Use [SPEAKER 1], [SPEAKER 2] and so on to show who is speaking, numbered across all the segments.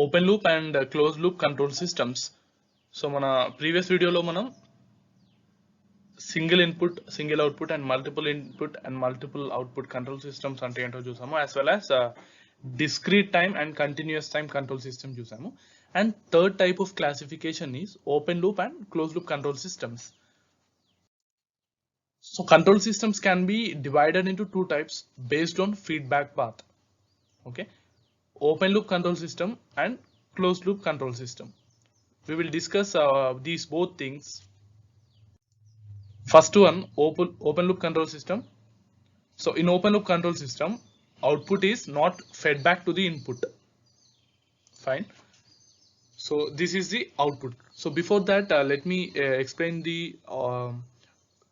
[SPEAKER 1] open loop and closed loop control systems. So మన previous వీడియోలో మనం single input single output and multiple input and multiple output control systems అంటే ఏంటో చూసాము, as well as discrete time and continuous time control system చూసాము. And third type of classification is open loop and closed loop control systems. So control systems can be divided into two types based on feedback path. Okay, open loop control system and closed loop control system. We will discuss these both things. First one, open loop control system. So in open loop control system, output is not fed back to the input. Fine. So this is the output. So before that, let me explain the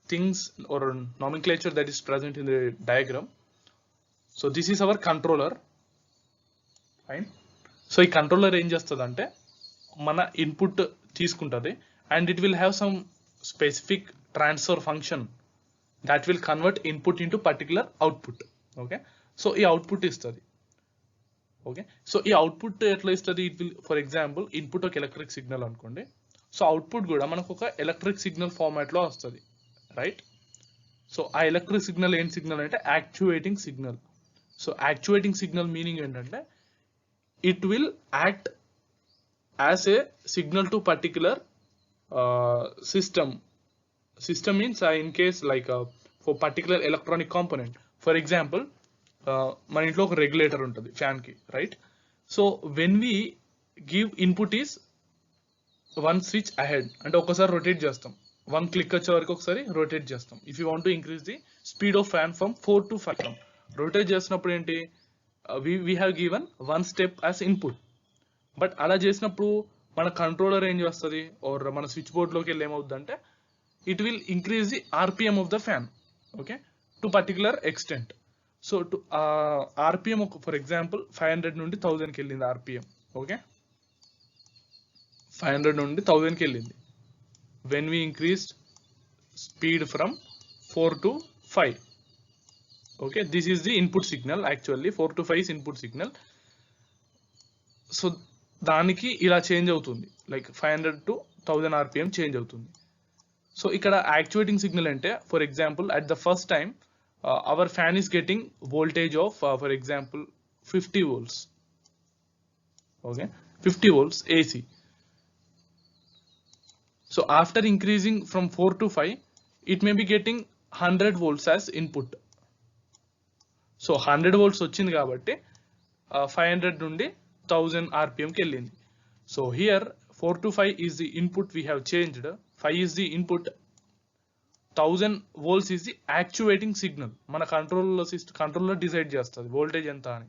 [SPEAKER 1] things or nomenclature that is present in the diagram. So this is our controller. Fine. So ఈ controller ఏం చేస్తుందంటే మన input తీసుకుంటుంది and it will have some specific transfer function that will convert input into particular output. Okay, so ఈ output ఇస్తుంది. Okay, so ఈ output ఎట్లా ఇస్తుంది? It will, for example input ఒక ఎలక్ట్రిక్ సిగ్నల్ అనుకోండి. సో అవుట్పుట్ కూడా మనకు ఒక ఎలక్ట్రిక్ సిగ్నల్ ఫార్మాట్లో వస్తుంది, రైట్? సో ఆ ఎలక్ట్రిక్ సిగ్నల్ ఏం సిగ్నల్ అంటే యాక్చువేటింగ్ సిగ్నల్. సో యాక్చువేటింగ్ సిగ్నల్ మీనింగ్ ఏంటంటే it will act as a signal to particular system means in case like for particular electronic component. For example, మన ఇంట్లో ఒక రెగ్యులేటర్ ఉంటుంది ఫ్యాన్ కి, right? So when we give input is one switch ahead, అంటే ఒకసారి rotate చేస్తాం, one click వచ్చే వరకు ఒకసారి రొటేట్ చేస్తాం. If you want to increase the speed of fan from 4 to 5, rotate చేసినప్పుడు ఏంటి, we have given one step as input. But అలా చేసినప్పుడు మన కంట్రోలర్ ఏం చేస్తుంది, ఆర్ మన స్విచ్ బోర్డ్లోకి వెళ్ళి ఏమవుతుంది అంటే it will increase the RPM of the fan, okay, to particular extent. So to RPM, for example 500 నుండి 1000 కి వెళ్ళింది RPM. okay, 500 నుండి 1000 కి వెళ్ళింది when we increased speed from 4 to 5. okay, this is the input signal. Actually 4 to 5 is input signal. So దానికి ఇలా change అవుతుంది, like 500 to 1000 RPM change అవుతుంది. సో ఇక్కడ యాక్చువేటింగ్ సిగ్నల్ అంటే, for example at the first time our fan is getting voltage of for example 50 volts. Okay, 50 volts AC. So after increasing from 4 to 5, it may be getting 100 volts as input. So 100 volts వచ్చింది కాబట్టి 500 నుండి 1000 RPM కి వెళ్ళింది. So here 4 to 5 is the input we have changed, 5 is the input, 1000 volts is the actuating signal. మన controller decide చేస్తుంది voltage ఎంత అని.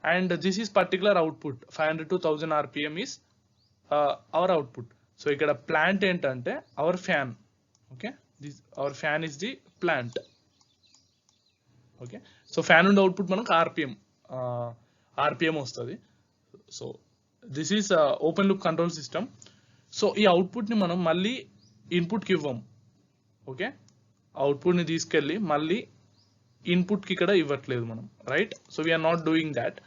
[SPEAKER 1] And this is particular output 500 to 1000 RPM is our output. So ఇక్కడ plant ఏంటంటే our fan. Okay, this our fan is the plant. Okay, so fan నుండి output మనకు RPM వస్తుంది. So this is open loop control system. So ఈ అవుట్పుట్ని మనం మళ్ళీ ఇన్పుట్కి ఇవ్వం. ఓకే, అవుట్పుట్ని తీసుకెళ్ళి మళ్ళీ ఇన్పుట్కి ఇక్కడ ఇవ్వట్లేదు మనం, right? So we're not doing that.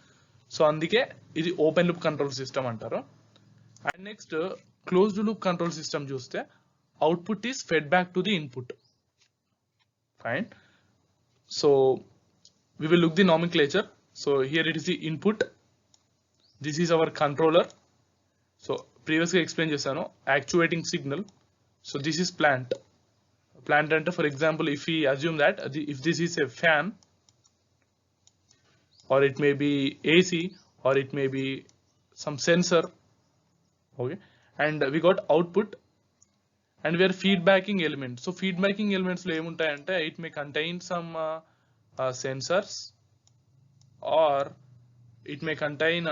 [SPEAKER 1] So అందుకే ఇది ఓపెన్ లూప్ కంట్రోల్ సిస్టమ్ అంటారు. And next closed loop control system చూస్తే output is fed back to the input. Fine. So we will look the nomenclature. So here it is the input, this is our controller. So previously explained chesanu actuating signal. So this is plant ante, for example if we assume that if this is a fan, or it may be AC, or it may be some sensor. Okay, and we got output and we are feedbacking elements. So feedbacking elements lo em untayante, it may contain some sensors, or it may contain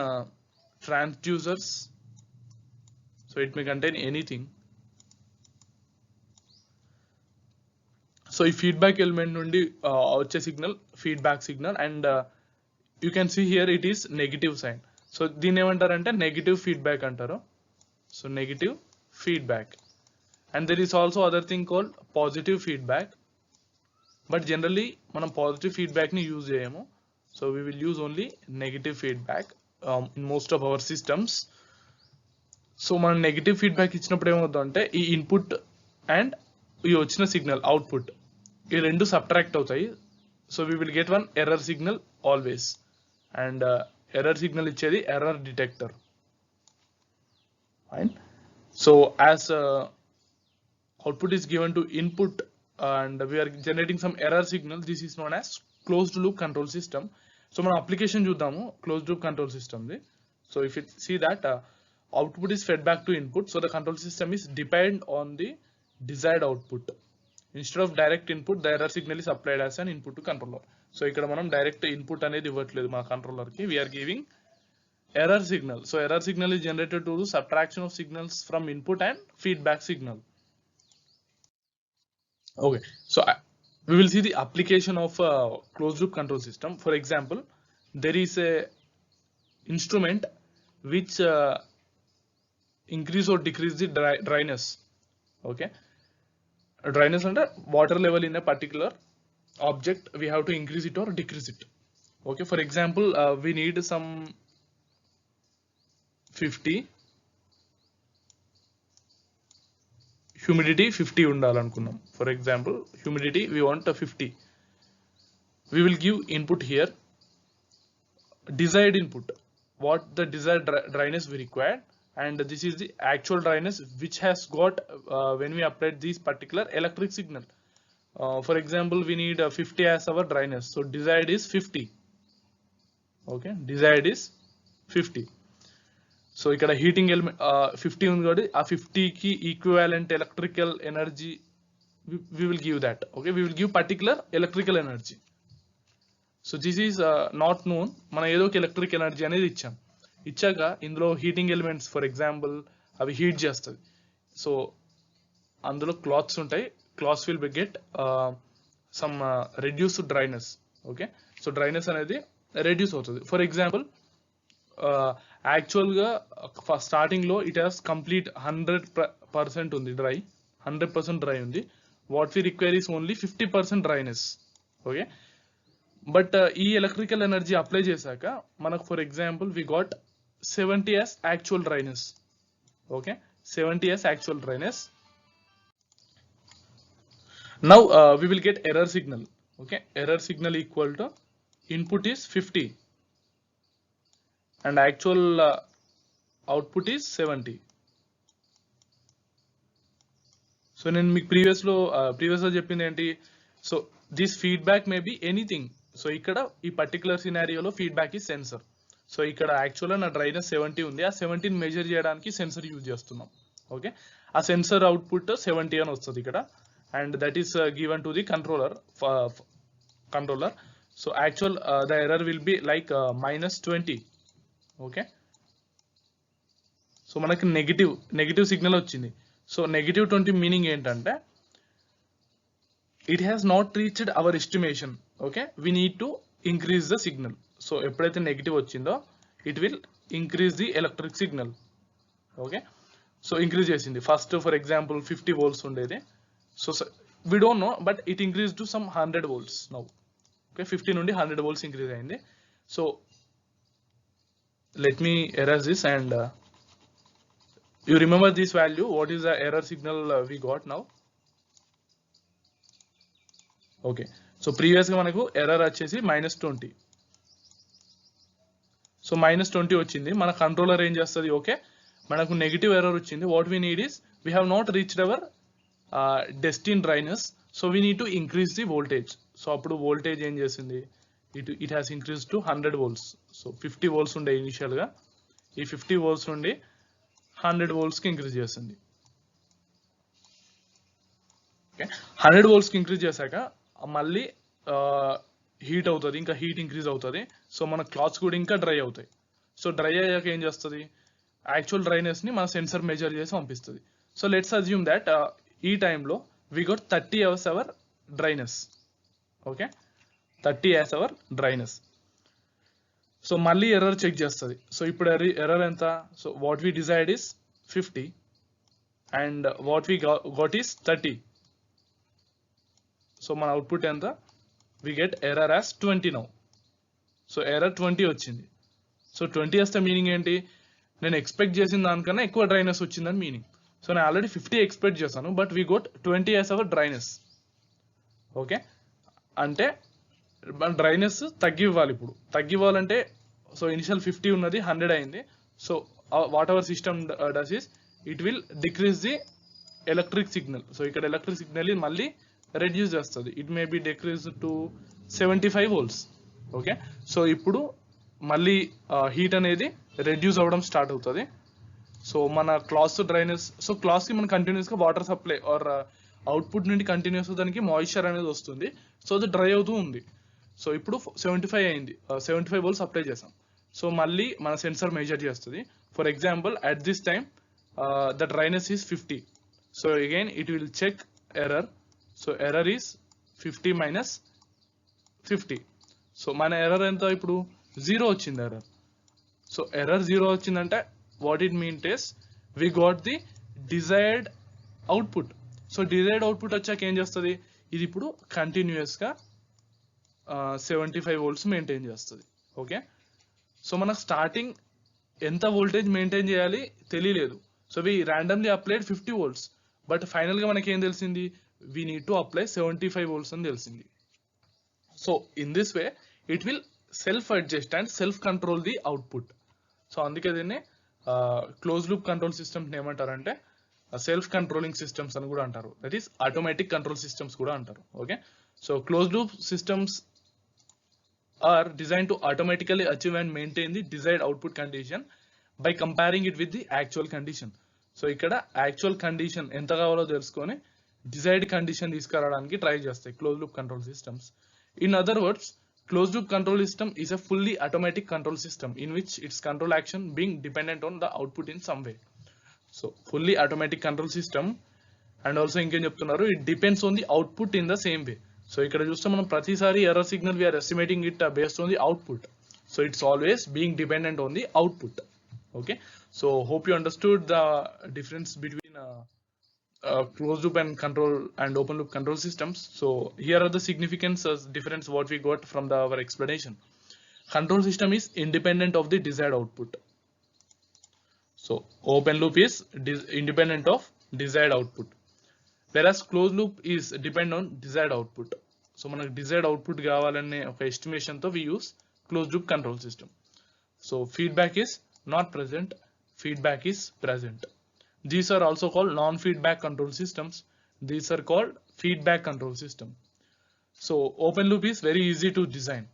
[SPEAKER 1] transducers. So it may contain anything. So ఈ feedback element నుండి వచ్చే signal feedback signal, and you can see here it is negative sign. So దీన్ని ఏమంటారంటే negative feedback అంటారు. So negative feedback. And there is also other thing called positive feedback. But generally మనం positive ఫీడ్బ్యాక్ని use చేయము. So we will use only negative feedback. in most of our systems. So మనం negative feedback ఇచ్చినప్పుడు ఏమవుతుందంటే ఈ input and ఈ వచ్చిన signal output ఈ రెండు సబ్ట్రాక్ట్ అవుతాయి. So we will get one error signal always. And error signal ఇచ్చేది error detector. And so as output is given to input and we are generating some error signal, this is known as closed loop control system. So మన application చూద్దాము closed loop control system the. So if you see that output is fed back to input, so the control system is depend on the desired output. Instead of direct input, the error signal is applied as an input to controller. So ఇక్కడ మనం direct input అనేది ఇవ్వట్లేదు మన controller కి, we are giving error signal. So error signal is generated to do subtraction of signals from input and feedback signal. Okay, so we will see the application of a closed loop control system. For example, there is a instrument which increase or decrease the dryness. Okay, dryness under water level in a particular object, we have to increase it or decrease it. Okay, for example, we need some 50, humidity 50 ఉండాలనుకున్నాం. For example, humidity we want a 50. We will give input here, desired input, what the desired dryness we require, and this is the actual dryness which has got when we applied this particular electric signal. For example, we need 50 as our dryness, so desired is 50. Okay, desired is 50. So ఇక్కడ heating element 50 ఉంది కాబట్టి ఆ 50 కి equivalent electrical energy we will give that. Okay, we will give particular electrical energy. So this is not known, మనం ఏదో ఒక electric energy అనేది ఇచ్చాక ఇందులో హీటింగ్ ఎలిమెంట్స్ ఫర్ ఎగ్జాంపుల్ అవి హీట్ చేస్తుంది. సో అందులో క్లాత్స్ ఉంటాయి, clothes will be get some reduced dryness. Okay, so dryness అనేది రెడ్యూస్ అవుతుంది. ఫర్ ఎగ్జాంపుల్ యాక్చువల్గా స్టార్టింగ్లో ఇట్ హాస్ కంప్లీట్ 100% ఉంది డ్రై, 100% డ్రై ఉంది. What we require is only 50% dryness. Okay, but ఈ ఎలక్ట్రికల్ ఎనర్జీ అప్లై చేశాక మనకు for example we got 70 as actual dryness. Okay, 70 as actual dryness. Now we will get error signal. Okay, error signal equal to input is 50 and actual output is 70. సో నేను మీకు ప్రీవియస్లో చెప్పింది ఏంటి, so this feedback may be anything. So ఇక్కడ ఈ particular సినారియోలో feedback ఈ సెన్సర్. సో ఇక్కడ యాక్చువల్గా నా డ్రైనెస్ 70 ఉంది, ఆ 70 మెజర్ చేయడానికి సెన్సర్ యూజ్ చేస్తున్నాం. ఓకే, ఆ సెన్సర్ అవుట్పుట్ 70 అని వస్తుంది ఇక్కడ, and that is given to the controller. So actual the error will be like -20. Okay, so మనకి నెగిటివ్ సిగ్నల్ వచ్చింది. సో -20 మీనింగ్ ఏంటంటే it has not reached our estimation. Okay, we need to increase the signal. So ఎప్పుడైతే negative వచ్చిందో it will increase the electric signal. Okay, so increase చేసింది. First for example 50 volts ఉండేది, so we don't know but it increase to some 100 volts now. Okay, 50 నుండి 100 volts increase అయింది. So let me erase this and you remember this value, what is the error signal we got now. Okay, so previous గా మనకు error వచ్చేసి -20. So -20 వచ్చింది, మన controller ఏం చేస్తుంది, okay మనకు నెగిటివ్ ఎర్రర్ వచ్చింది, what we need is we have not reached our destined dryness, so we need to increase the voltage. So అప్పుడు వోల్టేజ్ ఏం చేసింది, it has increased to 100 volts. So 50 volts ఉండే initial గా, ఈ 50 volts నుండి 100 volts కి increase చేస్తుంది. Okay, 100 volts కి ఇంక్రీజ్ చేశాక మళ్ళీ హీట్ అవుతుంది, ఇంకా హీట్ ఇంక్రీజ్ అవుతుంది. సో మన క్లాత్స్ కూడా ఇంకా డ్రై అవుతాయి. సో డ్రై అయ్యాక ఏం చేస్తుంది, యాక్చువల్ డ్రైనెస్ ని మన సెన్సర్ మెజర్ చేసి పంపిస్తుంది. సో లెట్స్ అజ్యూమ్ దట్ ఈ టైంలో we got 30 hours our dryness. Okay, 30 as our dryness. So మళ్ళీ ఎర్రర్ చెక్ చేస్తుంది. సో ఇప్పుడు ఎర్రర్ ఎంత, so what we desired is 50 and what we got is 30. So మన output ఎంత, we get error as 20 now. So error 20 వచ్చింది. So 20 వేస్తే meaning ఏంటి, నేను ఎక్స్పెక్ట్ చేసిన దానికన్నా ఎక్కువ డ్రైనెస్ వచ్చిందని మీనింగ్. సో నేను ఆల్రెడీ 50 ఎక్స్పెక్ట్ చేశాను, but we got 20 as our dryness. Okay, అంటే మన డ్రైనెస్ తగ్గివ్వాలి. ఇప్పుడు తగ్గివ్వాలంటే సో ఇనిషియల్ 50 ఉన్నది 100 అయింది. So what ever system does is it will decrease the electric signal. So ఇక్కడ ఎలక్ట్రిక్ సిగ్నల్ మళ్ళీ రెడ్యూస్ చేస్తుంది. It may B decrease to 75 volts. Okay, so ఇప్పుడు మళ్ళీ హీట్ అనేది రెడ్యూస్ అవ్వడం స్టార్ట్ అవుతుంది. సో మన క్లాస్ డ్రైనెస్, సో క్లాస్కి మనం కంటిన్యూస్గా వాటర్ సప్లై ఆర్ అవుట్పుట్ నుండి కంటిన్యూస్గా దానికి మాయిశ్చర్ అనేది వస్తుంది. సో అది డ్రై అవుతూ ఉంది. సో ఇప్పుడు 75 అయింది, 75 volts అప్లై చేసాం. సో మళ్ళీ మన సెన్సర్ మెజర్ చేస్తుంది. For example at this time the dryness is 50. So again it will check error. So error is 50 minus 50. So మన ఎర్రర్ ఎంత, ఇప్పుడు 0 వచ్చింది ఎర్రర్. సో ఎర్రర్ 0 వచ్చిందంటే what it means is we got the desired output. So desired output వచ్చాక ఏం చేస్తుంది, ఇది ఇప్పుడు కంటిన్యూస్గా 75 volts మెయింటైన్ చేస్తుంది. ఓకే, సో మనకు స్టార్టింగ్ ఎంత వోల్టేజ్ మెయింటైన్ చేయాలి తెలియలేదు. So we randomly applied 50 volts, but ఫైనల్గా మనకి ఏం తెలిసింది, we need to apply 75 volts అని తెలిసింది. So in this way it will self adjust and self control the output. So అందుకే దీన్ని క్లోజ్ లూప్ కంట్రోల్ సిస్టమ్స్ ఏమంటారంటే సెల్ఫ్ కంట్రోలింగ్ సిస్టమ్స్ అని కూడా అంటారు. That is automatic control systems కూడా అంటారు. Okay, so close loop systems are designed to automatically achieve and maintain the desired output condition by comparing it with the actual condition. So ఇక్కడ actual condition ఎంత కావాలో తెలుసుకొని desired condition తీసుకురావడానికి try చేస్తాయి close loop control systems. In other words, closed loop control system is a fully automatic control system in which its control action being dependent on the output in some way. So fully automatic control system, and also ఇంకేం చెప్తున్నారు, it depends on the output in the same way. So ఇక్కడ చూస్తే మనం ప్రతిసారి error signal we're estimating it based on the output. So it's always being dependent on the output. Okay, so hope you understood the difference between closed loop and control and open loop control systems. So here are the significance difference what we got from our explanation. Control system is independent of the desired output. So open loop is independent of desired output, whereas closed loop is depend on desired output. So manaku desired output kavalane oka estimation tho we use closed loop control system. So feedback is not present, feedback is present. These are also called non-feedback control systems. These are called feedback control system. So open loop is very easy to design,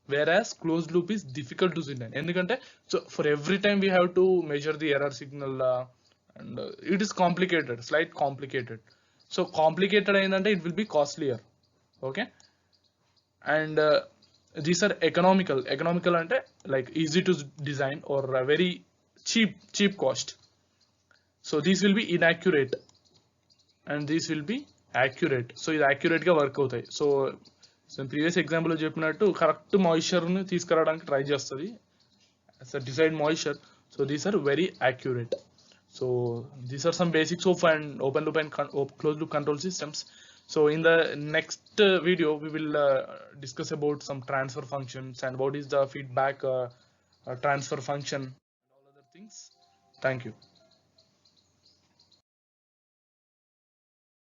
[SPEAKER 1] whereas closed loop is difficult to design. Endukante so for every time we have to measure the error signal and it is complicated, slight complicated. So complicated ayindante it will be costlier. Okay, and these are economical ante like easy to design or very cheap cost. So these will be inaccurate and these will be accurate. So ఇది accurate గా work అవుతాయి. So previous ఎగ్జాంపుల్లో చెప్పినట్టు correct మాయిశ్చర్ని తీసుకురావడానికి try చేస్తుంది as a desired moisture. So these are very accurate. So these are some basics of an open loop and closed loop control systems. So in the next video we will discuss about some transfer functions and what is the feedback transfer function and all other things. Thank you.